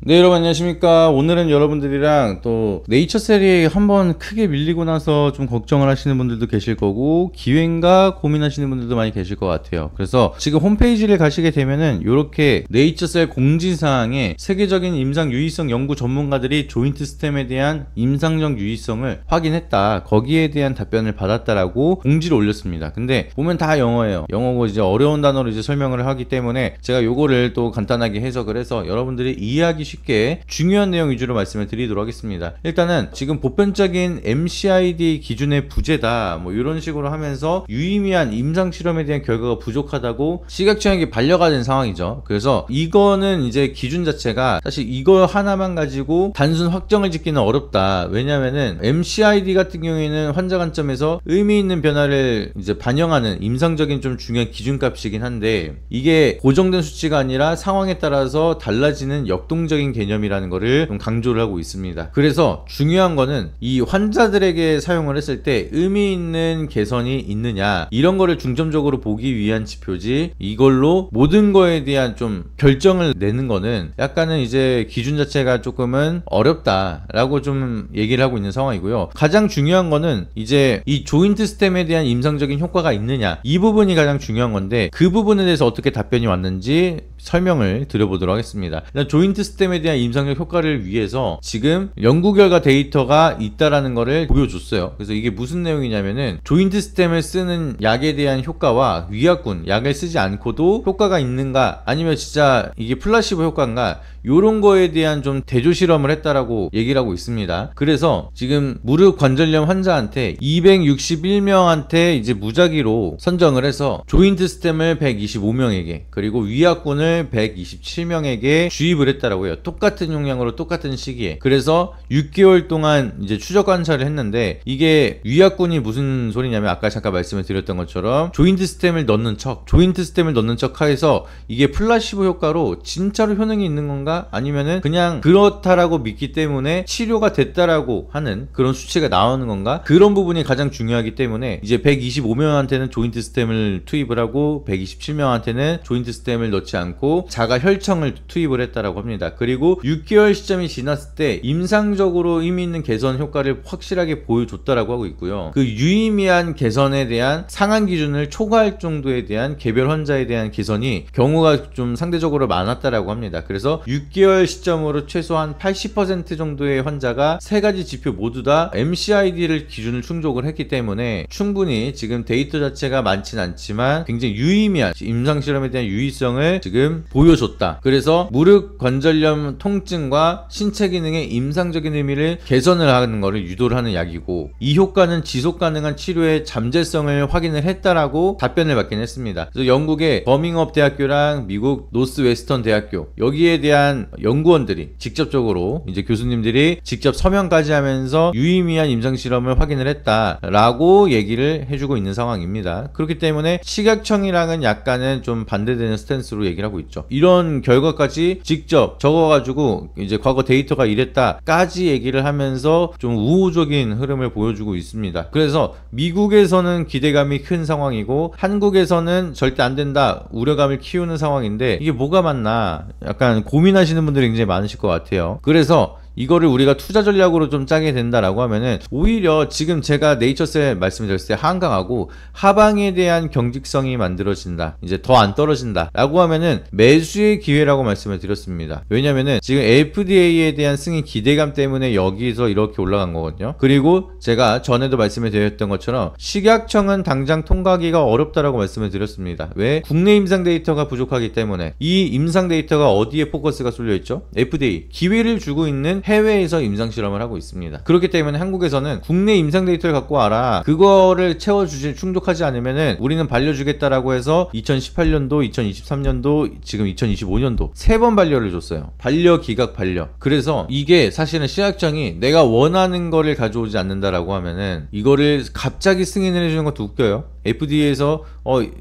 네, 여러분 안녕하십니까. 오늘은 여러분들이랑 또 네이처셀이 한번 크게 밀리고 나서 좀 걱정을 하시는 분들도 계실 거고 기회인가 고민하시는 분들도 많이 계실 것 같아요. 그래서 지금 홈페이지를 가시게 되면은 이렇게 네이처셀 공지사항에 세계적인 임상 유의성 연구 전문가들이 조인트 스템에 대한 임상적 유의성을 확인했다, 거기에 대한 답변을 받았다라고 공지를 올렸습니다. 근데 보면 다 영어예요. 영어고 이제 어려운 단어로 이제 설명을 하기 때문에 제가 요거를 또 간단하게 해석을 해서 여러분들이 이해하기 쉽게 중요한 내용 위주로 말씀을 드리도록 하겠습니다. 일단은 지금 보편적인 MCID 기준의 부재다 뭐 이런 식으로 하면서 유의미한 임상실험에 대한 결과가 부족하다고 식약청에게 반려가 된 상황이죠. 그래서 이거는 이제 기준 자체가 사실 이거 하나만 가지고 단순 확정을 짓기는 어렵다. 왜냐면은 MCID 같은 경우에는 환자 관점에서 의미 있는 변화를 이제 반영하는 임상적인 좀 중요한 기준값이긴 한데 이게 고정된 수치가 아니라 상황에 따라서 달라지는 역동적인 개념이라는 거를 좀 강조를 하고 있습니다. 그래서 중요한 거는 이 환자들에게 사용을 했을 때 의미 있는 개선이 있느냐 이런 거를 중점적으로 보기 위한 지표지, 이걸로 모든 거에 대한 좀 결정을 내는 거는 약간은 이제 기준 자체가 조금은 어렵다라고 좀 얘기를 하고 있는 상황이고요. 가장 중요한 거는 이제 이 조인트 스템에 대한 임상적인 효과가 있느냐, 이 부분이 가장 중요한 건데 그 부분에 대해서 어떻게 답변이 왔는지 설명을 드려보도록 하겠습니다. 일단 조인트 스템에 대한 임상적 효과를 위해서 지금 연구 결과 데이터가 있다라는 거를 보여줬어요. 그래서 이게 무슨 내용이냐면은 조인트 스템을 쓰는 약에 대한 효과와 위약군, 약을 쓰지 않고도 효과가 있는가 아니면 진짜 이게 플라시보 효과인가, 요런 거에 대한 좀 대조 실험을 했다라고 얘기를 하고 있습니다. 그래서 지금 무릎 관절염 환자한테 261명한테 이제 무작위로 선정을 해서 조인트 스템을 125명에게 그리고 위약군을 127명에게 주입을 했다라고 해요. 똑같은 용량으로 똑같은 시기에. 그래서 6개월 동안 이제 추적 관찰을 했는데 이게 위약군이 무슨 소리냐면 아까 잠깐 말씀을 드렸던 것처럼 조인트 스템을 넣는 척 해서 이게 플라시보 효과로 진짜로 효능이 있는 건가 아니면은 그냥 그렇다라고 믿기 때문에 치료가 됐다라고 하는 그런 수치가 나오는 건가, 그런 부분이 가장 중요하기 때문에 이제 125명한테는 조인트 스템을 투입을 하고 127명한테는 조인트 스템을 넣지 않고 자가 혈청을 투입을 했다라고 합니다. 그리고 6개월 시점이 지났을 때 임상적으로 의미 있는 개선 효과를 확실하게 보여줬다라고 하고 있고요. 그 유의미한 개선에 대한 상한 기준을 초과할 정도에 대한 개별 환자에 대한 개선이 경우가 좀 상대적으로 많았다라고 합니다. 그래서 6개월 시점으로 최소한 80% 정도의 환자가 세 가지 지표 모두 다 MCID를 기준을 충족을 했기 때문에 충분히 지금 데이터 자체가 많진 않지만 굉장히 유의미한 임상실험에 대한 유의성을 지금 보여줬다. 그래서 무릎 관절염 통증과 신체 기능의 임상적인 의미를 개선을 하는 것을 유도를 하는 약이고, 이 효과는 지속 가능한 치료의 잠재성을 확인을 했다라고 답변을 받긴 했습니다. 그래서 영국의 버밍업 대학교랑 미국 노스웨스턴 대학교, 여기에 대한 연구원들이 직접적으로 이제 교수님들이 직접 서명까지 하면서 유의미한 임상실험을 확인을 했다라고 얘기를 해주고 있는 상황입니다. 그렇기 때문에 식약청이랑은 약간은 좀 반대되는 스탠스로 얘기를 하고 있죠. 이런 결과까지 직접 적어가지고 이제 과거 데이터가 이랬다까지 얘기를 하면서 좀 우호적인 흐름을 보여주고 있습니다. 그래서 미국에서는 기대감이 큰 상황이고 한국에서는 절대 안 된다 우려감을 키우는 상황인데 이게 뭐가 맞나 약간 고민하시는 분들이 굉장히 많으실 것 같아요. 그래서 이거를 우리가 투자 전략으로 좀 짜게 된다라고 하면은 오히려 지금 제가 네이처셀 말씀드렸을 때 한강하고 하방에 대한 경직성이 만들어진다, 이제 더 안 떨어진다 라고 하면은 매수의 기회라고 말씀을 드렸습니다. 왜냐면은 지금 FDA에 대한 승인 기대감 때문에 여기서 이렇게 올라간 거거든요. 그리고 제가 전에도 말씀을 드렸던 것처럼 식약청은 당장 통과하기가 어렵다라고 말씀을 드렸습니다. 왜? 국내 임상 데이터가 부족하기 때문에. 이 임상 데이터가 어디에 포커스가 쏠려 있죠? FDA, 기회를 주고 있는 해외에서 임상실험을 하고 있습니다. 그렇기 때문에 한국에서는 국내 임상 데이터를 갖고 와라, 그거를 채워주지 충족하지 않으면은 우리는 반려주겠다라고 해서 2018년도 2023년도 지금 2025년도 3번 반려를 줬어요. 반려 기각 반려. 그래서 이게 사실은 식약청이 내가 원하는 거를 가져오지 않는다라고 하면은 이거를 갑자기 승인을 해주는 것도 웃겨요.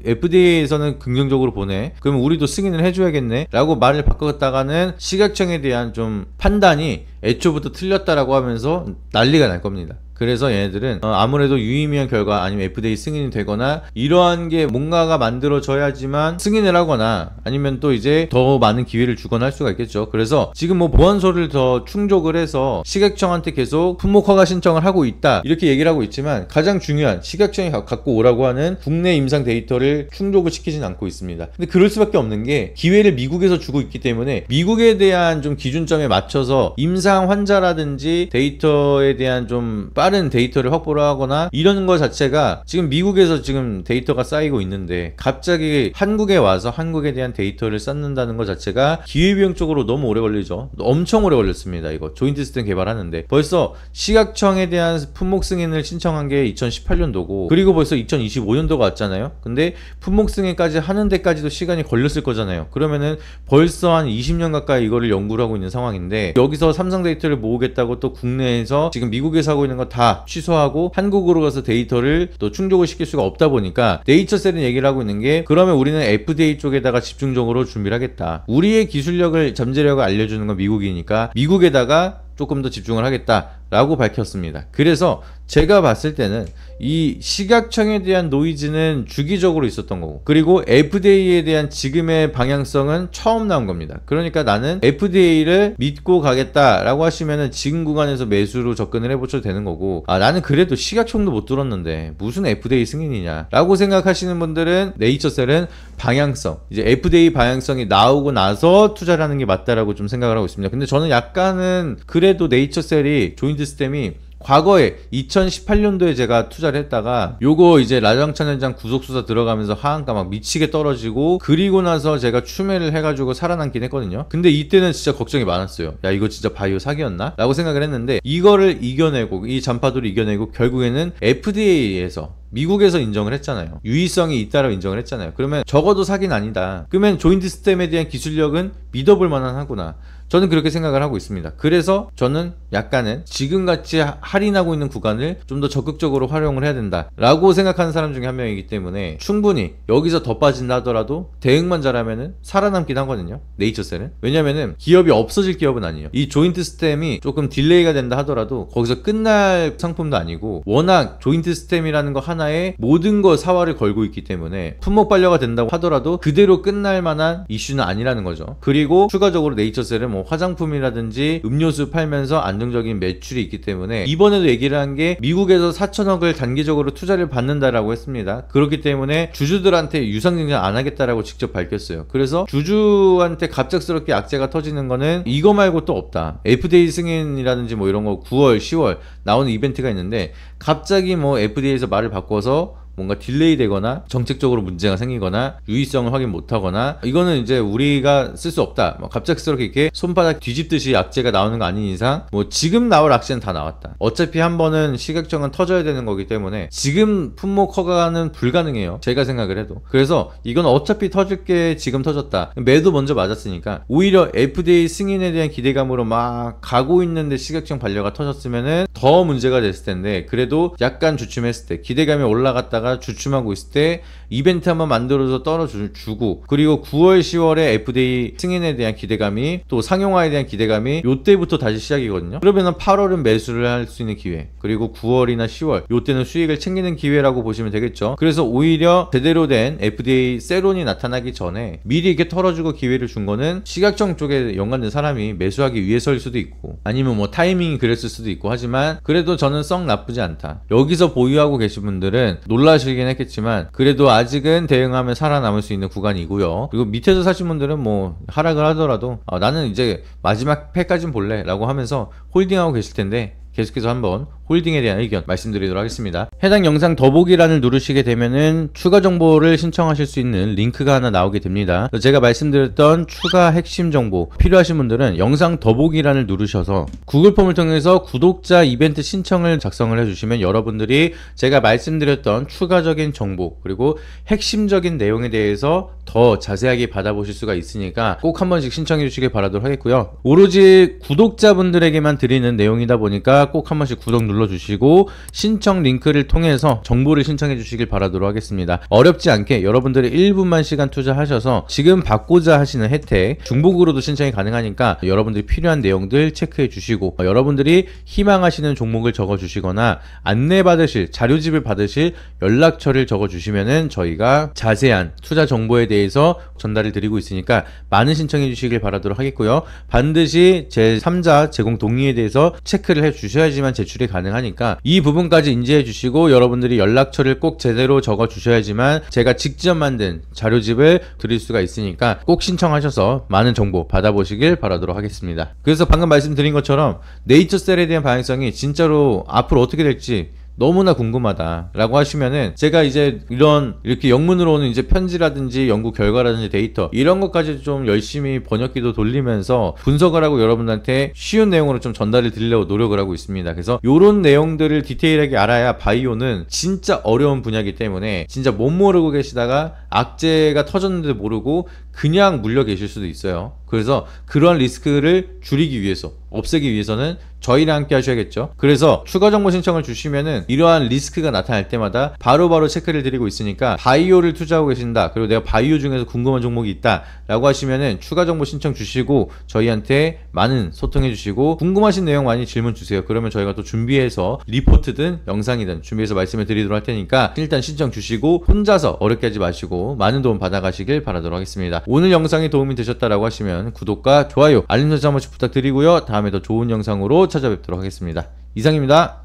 FDA에서는 긍정적으로 보내, 그러면 우리도 승인을 해줘야겠네 라고 말을 바꿨다가는 식약청에 대한 좀 판단이 애초부터 틀렸다라고 하면서 난리가 날 겁니다. 그래서 얘네들은 아무래도 유의미한 결과 아니면 FDA 승인이 되거나 이러한 게 뭔가가 만들어져야지만 승인을 하거나 아니면 또 이제 더 많은 기회를 주거나 할 수가 있겠죠. 그래서 지금 뭐 보완서를 더 충족을 해서 식약청한테 계속 품목 허가 신청을 하고 있다 이렇게 얘기를 하고 있지만 가장 중요한 식약청이 갖고 오라고 하는 국내 임상 데이터를 충족을 시키진 않고 있습니다. 근데 그럴 수밖에 없는 게 기회를 미국에서 주고 있기 때문에 미국에 대한 좀 기준점에 맞춰서 임상 환자라든지 데이터에 대한 좀 빠른 데이터를 확보를 하거나 이런 거 자체가 지금 미국에서 지금 데이터가 쌓이고 있는데 갑자기 한국에 와서 한국에 대한 데이터를 쌓는다는 것 자체가 기회비용적으로 너무 오래 걸리죠. 엄청 오래 걸렸습니다. 이거 조인트 시스템 개발하는데 벌써 식약청에 대한 품목 승인을 신청한 게 2018년도고 그리고 벌써 2025년도가 왔잖아요. 근데 품목 승인까지 하는 데까지도 시간이 걸렸을 거잖아요. 그러면은 벌써 한 20년 가까이 이거를 연구를 하고 있는 상황인데 여기서 삼성 데이터를 모으겠다고 또 국내에서 지금 미국에서 하고 있는 거 다 취소하고 한국으로 가서 데이터를 또 충족을 시킬 수가 없다 보니까 네이처셀은 얘기를 하고 있는 게 그러면 우리는 FDA 쪽에다가 집중적으로 준비를 하겠다. 우리의 기술력을 잠재력을 알려주는 건 미국이니까 미국에다가 조금 더 집중을 하겠다라고 밝혔습니다. 그래서 제가 봤을 때는 이 식약청에 대한 노이즈는 주기적으로 있었던 거고 그리고 FDA에 대한 지금의 방향성은 처음 나온 겁니다. 그러니까 나는 FDA를 믿고 가겠다라고 하시면은 지금 구간에서 매수로 접근을 해보셔도 되는 거고 나는 그래도 식약청도 못 들었는데 무슨 FDA 승인이냐 라고 생각하시는 분들은 네이처셀은 방향성 이제 FDA 방향성이 나오고 나서 투자를 하는 게 맞다라고 좀 생각을 하고 있습니다. 근데 저는 약간은 그래도 네이처셀이 조인트 시스템이 과거에 2018년도에 제가 투자를 했다가 요거 이제 라장찬 회장 구속수사 들어가면서 하한가 막 미치게 떨어지고 그리고 나서 제가 추매를 해가지고 살아남긴 했거든요. 근데 이때는 진짜 걱정이 많았어요. 야 이거 진짜 바이오 사기였나? 라고 생각을 했는데 이거를 이겨내고 이 잔파도를 이겨내고 결국에는 FDA에서 미국에서 인정을 했잖아요. 유의성이 있다라고 인정을 했잖아요. 그러면 적어도 사기는 아니다. 그러면 조인트 시스템에 대한 기술력은 믿어볼 만한 하구나. 저는 그렇게 생각을 하고 있습니다. 그래서 저는 약간은 지금같이 할인하고 있는 구간을 좀 더 적극적으로 활용을 해야 된다 라고 생각하는 사람 중에 한 명이기 때문에 충분히 여기서 더 빠진다 하더라도 대응만 잘하면은 살아남긴 하거든요. 네이처셀은. 왜냐면은 기업이 없어질 기업은 아니에요. 이 조인트 시스템이 조금 딜레이가 된다 하더라도 거기서 끝날 상품도 아니고 워낙 조인트 시스템이라는 거 하나에 모든 거 사활을 걸고 있기 때문에 품목 반려가 된다고 하더라도 그대로 끝날 만한 이슈는 아니라는 거죠. 그리고 추가적으로 네이처셀은 뭐 화장품이라든지 음료수 팔면서 안정적인 매출이 있기 때문에 이번에도 얘기를 한 게 미국에서 4천억을 단기적으로 투자를 받는다라고 했습니다. 그렇기 때문에 주주들한테 유상증자 안 하겠다라고 직접 밝혔어요. 그래서 주주한테 갑작스럽게 악재가 터지는 거는 이거 말고 또 없다. FDA 승인이라든지 뭐 이런 거 9월, 10월 나오는 이벤트가 있는데 갑자기 뭐 FDA에서 말을 바꿔서 뭔가 딜레이 되거나 정책적으로 문제가 생기거나 유의성을 확인 못하거나 이거는 이제 우리가 쓸 수 없다. 뭐 갑작스럽게 이렇게 손바닥 뒤집듯이 악재가 나오는 거 아닌 이상 뭐 지금 나올 악재는 다 나왔다. 어차피 한 번은 식약청은 터져야 되는 거기 때문에 지금 품목 허가는 불가능해요. 제가 생각을 해도. 그래서 이건 어차피 터질 게 지금 터졌다. 매도 먼저 맞았으니까 오히려 FDA 승인에 대한 기대감으로 막 가고 있는데 식약청 반려가 터졌으면은 더 문제가 됐을 텐데 그래도 약간 주춤했을 때 기대감이 올라갔다가 주춤하고 있을 때 이벤트 한번 만들어서 떨어주고 그리고 9월 10월에 FDA 승인에 대한 기대감이 또 상용화에 대한 기대감이 요때부터 다시 시작이거든요. 그러면은 8월은 매수를 할 수 있는 기회 그리고 9월이나 10월 요때는 수익을 챙기는 기회라고 보시면 되겠죠. 그래서 오히려 제대로 된 FDA 세론이 나타나기 전에 미리 이렇게 털어주고 기회를 준 거는 식약청 쪽에 연관된 사람이 매수하기 위해서일 수도 있고 아니면 뭐 타이밍이 그랬을 수도 있고 하지만 그래도 저는 썩 나쁘지 않다. 여기서 보유하고 계신 분들은 놀라시긴 했겠지만 그래도 아직은 대응하면 살아남을 수 있는 구간이고요. 그리고 밑에서 사신 분들은 뭐 하락을 하더라도 나는 이제 마지막 패까진 볼래 라고 하면서 홀딩하고 계실 텐데 계속해서 한번 홀딩에 대한 의견 말씀드리도록 하겠습니다. 해당 영상 더보기란을 누르시게 되면은 추가 정보를 신청하실 수 있는 링크가 하나 나오게 됩니다. 제가 말씀드렸던 추가 핵심 정보 필요하신 분들은 영상 더보기란을 누르셔서 구글 폼을 통해서 구독자 이벤트 신청을 작성을 해주시면 여러분들이 제가 말씀드렸던 추가적인 정보 그리고 핵심적인 내용에 대해서 더 자세하게 받아보실 수가 있으니까 꼭 한 번씩 신청해 주시길 바라도록 하겠고요. 오로지 구독자분들에게만 드리는 내용이다 보니까 되셨다라 꼭 한 번씩 구독 눌러주시고 신청 링크를 통해서 정보를 신청해 주시길 바라도록 하겠습니다. 어렵지 않게 여러분들이 1분만 시간 투자하셔서 지금 받고자 하시는 혜택 중복으로도 신청이 가능하니까 여러분들이 필요한 내용들 체크해 주시고 여러분들이 희망하시는 종목을 적어 주시거나 안내받으실 자료집을 받으실 연락처를 적어 주시면은 저희가 자세한 투자 정보에 대해서 전달을 드리고 있으니까 많은 신청해 주시길 바라도록 하겠고요. 반드시 제3자 제공 동의에 대해서 체크를 해 주셔야지만 제출이 가능하니까 이 부분까지 인지해 주시고 여러분들이 연락처를 꼭 제대로 적어 주셔야지만 제가 직접 만든 자료집을 드릴 수가 있으니까 꼭 신청하셔서 많은 정보 받아보시길 바라도록 하겠습니다. 그래서 방금 말씀드린 것처럼 네이처셀에 대한 방향성이 진짜로 앞으로 어떻게 될지 너무나 궁금하다 라고 하시면은 제가 이제 이렇게 영문으로 오는 이제 편지라든지 연구 결과라든지 데이터 이런 것까지 좀 열심히 번역기도 돌리면서 분석을 하고 여러분한테 쉬운 내용으로 좀 전달을 드리려고 노력을 하고 있습니다. 그래서 요런 내용들을 디테일하게 알아야 바이오는 진짜 어려운 분야이기 때문에 진짜 못 모르고 계시다가 악재가 터졌는데 모르고 그냥 물려 계실 수도 있어요. 그래서 그런 리스크를 줄이기 위해서 없애기 위해서는 저희랑 함께 하셔야겠죠. 그래서 추가 정보 신청을 주시면은 이러한 리스크가 나타날 때마다 바로바로 체크를 드리고 있으니까 바이오를 투자하고 계신다, 그리고 내가 바이오 중에서 궁금한 종목이 있다 라고 하시면은 추가 정보 신청 주시고 저희한테 많은 소통해 주시고 궁금하신 내용 많이 질문 주세요. 그러면 저희가 또 준비해서 리포트든 영상이든 준비해서 말씀을 드리도록 할 테니까 일단 신청 주시고 혼자서 어렵게 하지 마시고 많은 도움 받아가시길 바라도록 하겠습니다. 오늘 영상이 도움이 되셨다라고 하시면 구독과 좋아요 알림 설정 한 번씩 부탁드리고요. 다음에 더 좋은 영상으로 찾아뵙도록 하겠습니다. 이상입니다.